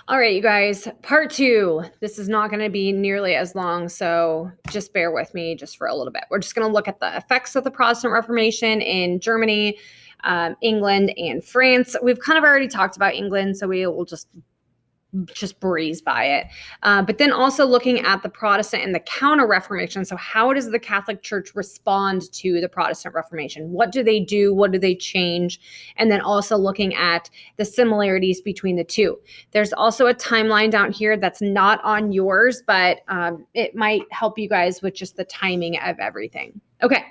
All right, you guys, part two. This is not going to be nearly as long, so just bear with me just for a little bit. We're just going to look at the effects of the Protestant Reformation in Germany, England, and France. We've kind of already talked about England, so we will just breeze by it. But then also looking at the Protestant and the Counter-Reformation. So how does the Catholic Church respond to the Protestant Reformation? What do they do? What do they change? And then also looking at the similarities between the two. There's also a timeline down here that's not on yours, but it might help you guys with just the timing of everything. Okay.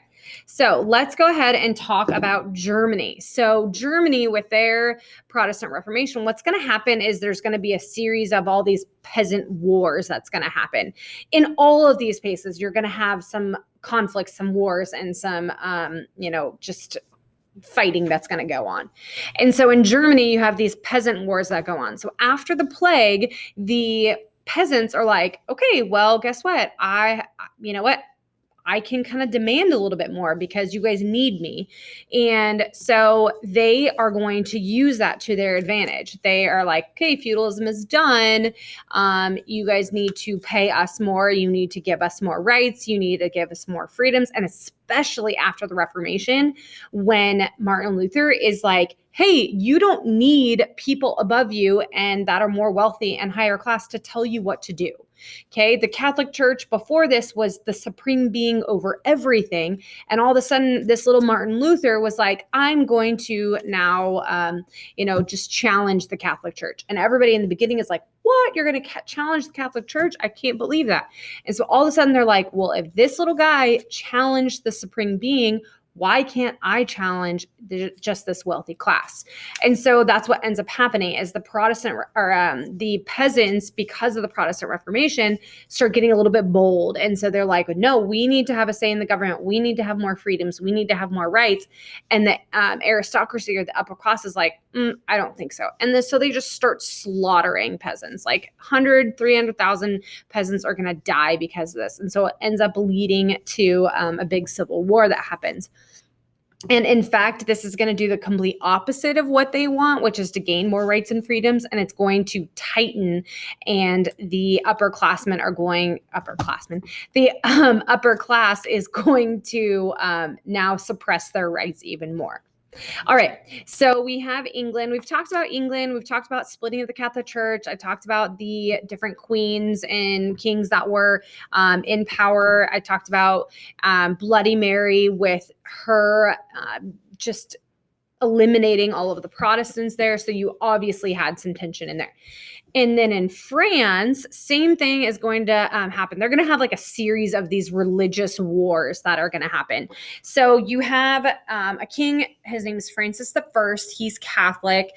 So let's go ahead and talk about Germany. So Germany, with their Protestant Reformation, what's going to happen is there's going to be a series of all these peasant wars that's going to happen. In all of these places, you're going to have some conflicts, some wars, and some, just fighting that's going to go on. And so in Germany, you have these peasant wars that go on. So after the plague, the peasants are like, okay, well, guess what? I can kind of demand a little bit more because you guys need me. And so they are going to use that to their advantage. They are like, okay, feudalism is done. You guys need to pay us more. You need to give us more rights. You need to give us more freedoms. And especially after the Reformation, when Martin Luther is like, hey, you don't need people above you and that are more wealthy and higher class to tell you what to do. Okay, the Catholic Church before this was the supreme being over everything. And all of a sudden, this little Martin Luther was like, I'm going to now, just challenge the Catholic Church. And everybody in the beginning is like, what? You're going to challenge the Catholic Church? I can't believe that. And so all of a sudden, they're like, well, if this little guy challenged the supreme being, why can't I challenge just this wealthy class? And so that's what ends up happening is the Protestant or the peasants, because of the Protestant Reformation, start getting a little bit bold. And so they're like, no, we need to have a say in the government. We need to have more freedoms. We need to have more rights. And the aristocracy or the upper class is like, I don't think so. And so they just start slaughtering peasants. Like 300,000 peasants are going to die because of this. And so it ends up leading to a big civil war that happens. And in fact, this is going to do the complete opposite of what they want, which is to gain more rights and freedoms. And it's going to tighten. And the upper class is going to now suppress their rights even more. All right. So we have England. We've talked about England. We've talked about splitting of the Catholic Church. I talked about the different queens and kings that were in power. I talked about Bloody Mary with her just eliminating all of the Protestants there. So you obviously had some tension in there. And then in France, same thing is going to happen. They're going to have like a series of these religious wars that are going to happen. So you have a king, his name is Francis I. He's Catholic.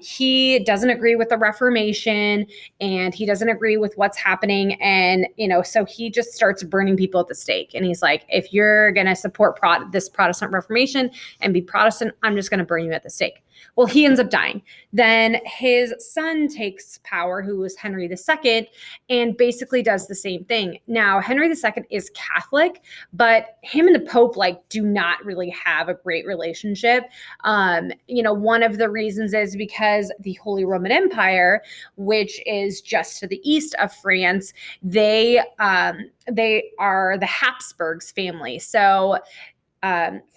He doesn't agree with the Reformation and he doesn't agree with what's happening. And, so he just starts burning people at the stake. And he's like, if you're going to support this Protestant Reformation and be Protestant, I'm just going to burn you at the stake. Well, he ends up dying. Then his son takes power, who was Henry II, and basically does the same thing. Now, Henry II is Catholic, but him and the Pope do not really have a great relationship. One of the reasons is because the Holy Roman Empire, which is just to the east of France, they are the Habsburgs family. So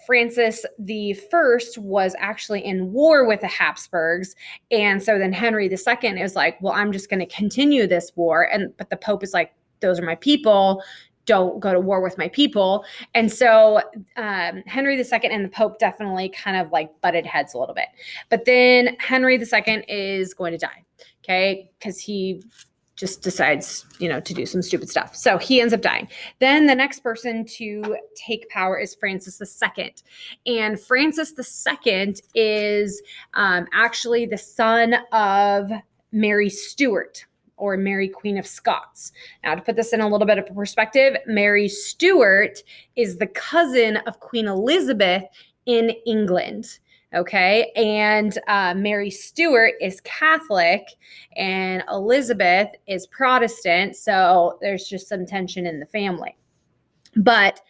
Francis I was actually in war with the Habsburgs. And so then Henry II is like, well, I'm just going to continue this war. But the Pope is like, those are my people. Don't go to war with my people. And so Henry II and the Pope definitely kind of butted heads a little bit. But then Henry II is going to die, okay? Because he just decides, to do some stupid stuff. So he ends up dying. Then the next person to take power is Francis II. And Francis II is actually the son of Mary Stuart, or Mary Queen of Scots. Now, to put this in a little bit of perspective, Mary Stuart is the cousin of Queen Elizabeth in England. Okay. And Mary Stuart is Catholic and Elizabeth is Protestant. So there's just some tension in the family. But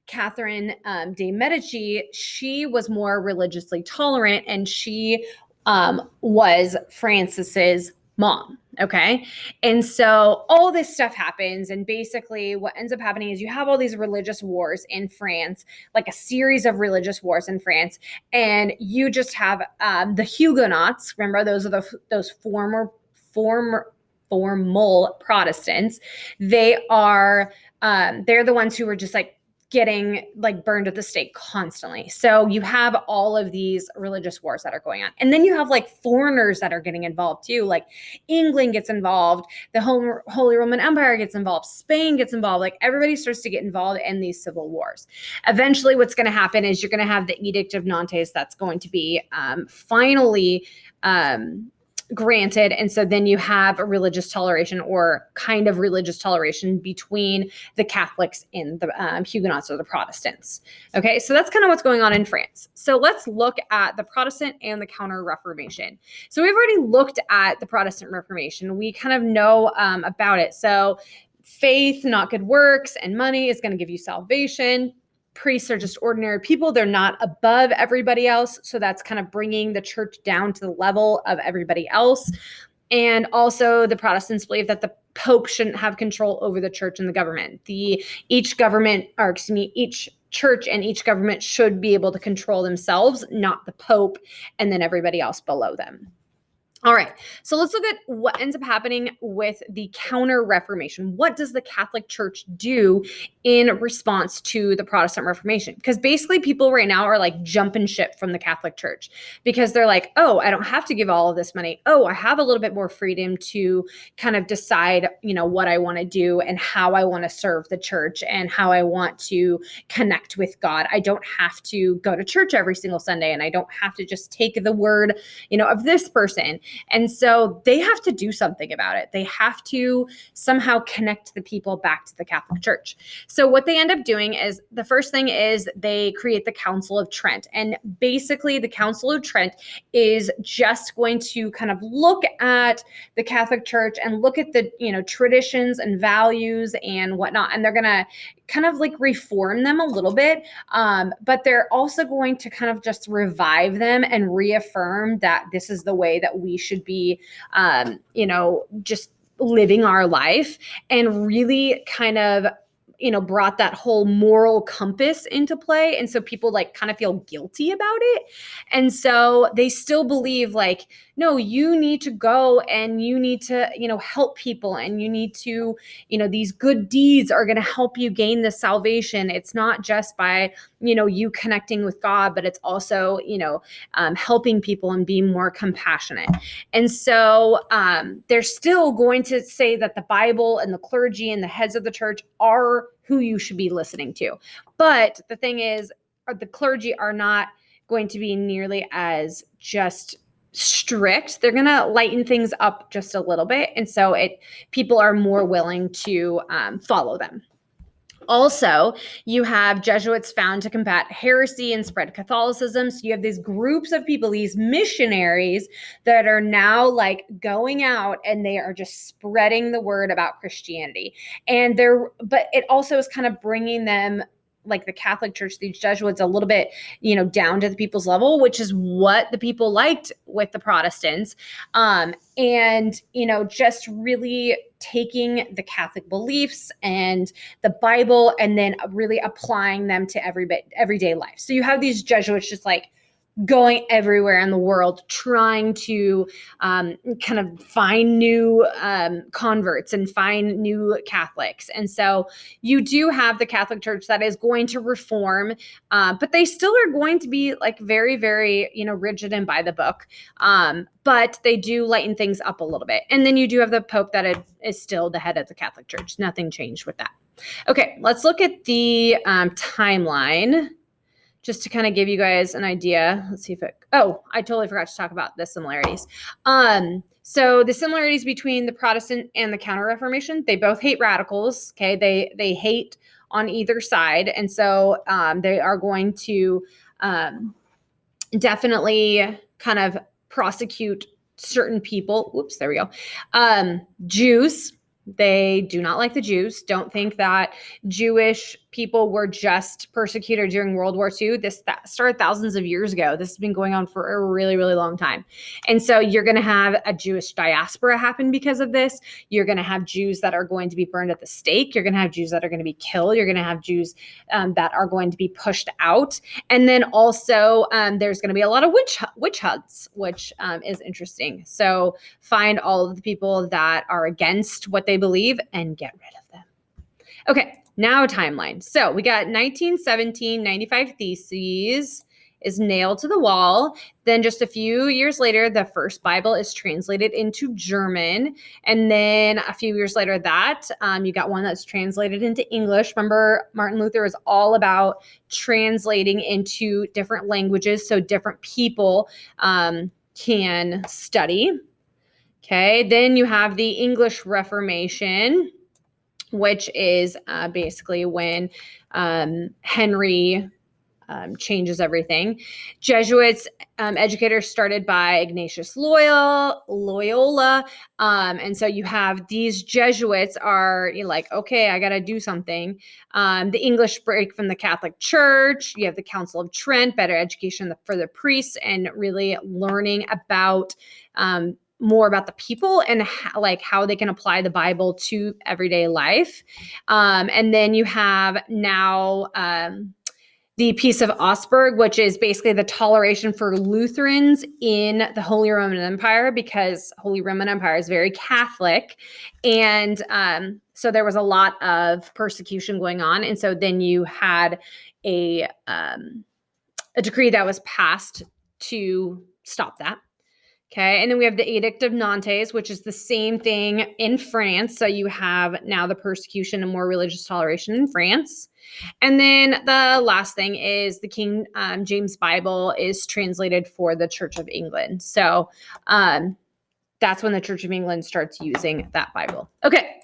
Catherine de Medici, she was more religiously tolerant and she was Francis's mom. Okay. And so all this stuff happens. And basically, what ends up happening is you have all these religious wars in France, like a series of religious wars in France. And you just have the Huguenots. Remember, those are those formal Protestants. They are, they're the ones who were just like getting like burned at the stake constantly. So you have all of these religious wars that are going on. And then you have like foreigners that are getting involved too. Like England gets involved, the Holy Roman Empire gets involved, Spain gets involved. Like everybody starts to get involved in these civil wars. Eventually what's going to happen is you're going to have the Edict of Nantes that's going to be finally granted. And so then you have a religious toleration, or kind of religious toleration, between the Catholics and the Huguenots or the Protestants. Okay, so that's kind of what's going on in France. So let's look at the Protestant and the Counter-Reformation. So we've already looked at the Protestant Reformation. We kind of know about it. So faith, not good works, and money is going to give you salvation. Priests are just ordinary people. They're not above everybody else. So that's kind of bringing the church down to the level of everybody else. And also the Protestants believe that the Pope shouldn't have control over the church and the government. Each church and each government should be able to control themselves, not the Pope, and then everybody else below them. All right, so let's look at what ends up happening with the Counter-Reformation. What does the Catholic Church do in response to the Protestant Reformation? Because basically people right now are like jumping ship from the Catholic Church because they're like, oh, I don't have to give all of this money. Oh, I have a little bit more freedom to kind of decide, what I want to do and how I want to serve the church and how I want to connect with God. I don't have to go to church every single Sunday, and I don't have to just take the word, of this person. And so they have to do something about it. They have to somehow connect the people back to the Catholic Church. So what they end up doing is, the first thing is they create the Council of Trent. And basically the Council of Trent is just going to kind of look at the Catholic Church and look at the, traditions and values and whatnot. And they're going to kind of like reform them a little bit. But they're also going to kind of just revive them and reaffirm that this is the way that we should be, just living our life, and really kind of, brought that whole moral compass into play. And so people like kind of feel guilty about it. And so they still believe like, no, you need to go and you need to, help people, and you need to, these good deeds are going to help you gain the salvation. It's not just by, you connecting with God, but it's also, helping people and being more compassionate. And so they're still going to say that the Bible and the clergy and the heads of the church are who you should be listening to. But the thing is, the clergy are not going to be nearly as just strict. They're going to lighten things up just a little bit. And so people are more willing to follow them. Also, you have Jesuits found to combat heresy and spread Catholicism. So you have these groups of people, these missionaries that are now like going out and they are just spreading the word about Christianity. But it also is kind of bringing them, like the Catholic Church, these Jesuits, a little bit, down to the people's level, which is what the people liked with the Protestants. And, just really taking the Catholic beliefs and the Bible and then really applying them to everyday life. So you have these Jesuits just like going everywhere in the world, trying to kind of find new converts and find new Catholics. And so you do have the Catholic Church that is going to reform, but they still are going to be like very, very, rigid and by the book. But they do lighten things up a little bit. And then you do have the Pope that is still the head of the Catholic Church. Nothing changed with that. Okay, let's look at the timeline, just to kind of give you guys an idea. Let's see I totally forgot to talk about the similarities. So the similarities between the Protestant and the Counter-Reformation, they both hate radicals. Okay. They hate on either side. And so they are going to definitely kind of prosecute certain people. Oops, there we go. Jews. They do not like the Jews, don't think that Jewish people were just persecuted during World War II. That started thousands of years ago. This has been going on for a really, really long time. And so you're going to have a Jewish diaspora happen because of this. You're going to have Jews that are going to be burned at the stake. You're going to have Jews that are going to be killed. You're going to have Jews that are going to be pushed out. And then also there's going to be a lot of witch hunts, which is interesting. So find all of the people that are against what they believe and get rid of them. Okay, now timeline. So we got 1917, 95 Theses is nailed to the wall. Then just a few years later, the first Bible is translated into German. And then a few years later you got one that's translated into English. Remember, Martin Luther is all about translating into different languages so different people can study. Okay, then you have the English Reformation, which is basically when Henry changes everything. Jesuits, educators started by Ignatius Loyola. And so you have these Jesuits are like, okay, I got to do something. The English break from the Catholic Church. You have the Council of Trent, better education for the priests, and really learning about more about the people and how they can apply the Bible to everyday life. And then you have now the Peace of Augsburg, which is basically the toleration for Lutherans in the Holy Roman Empire, because Holy Roman Empire is very Catholic. And so there was a lot of persecution going on. And so then you had a decree that was passed to stop that. Okay, and then we have the Edict of Nantes, which is the same thing in France. So you have now the persecution and more religious toleration in France. And then the last thing is the King James Bible is translated for the Church of England. So that's when the Church of England starts using that Bible. Okay.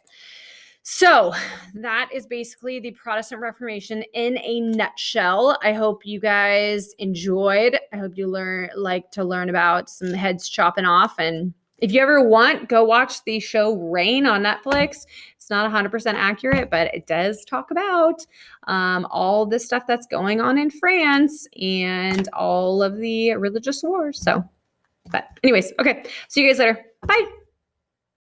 So that is basically the Protestant Reformation in a nutshell. I hope you guys enjoyed. I hope you like to learn about some heads chopping off. And if you ever want, go watch the show Reign on Netflix. It's not 100% accurate, but it does talk about all the stuff that's going on in France and all of the religious wars. But anyways, okay. See you guys later. Bye.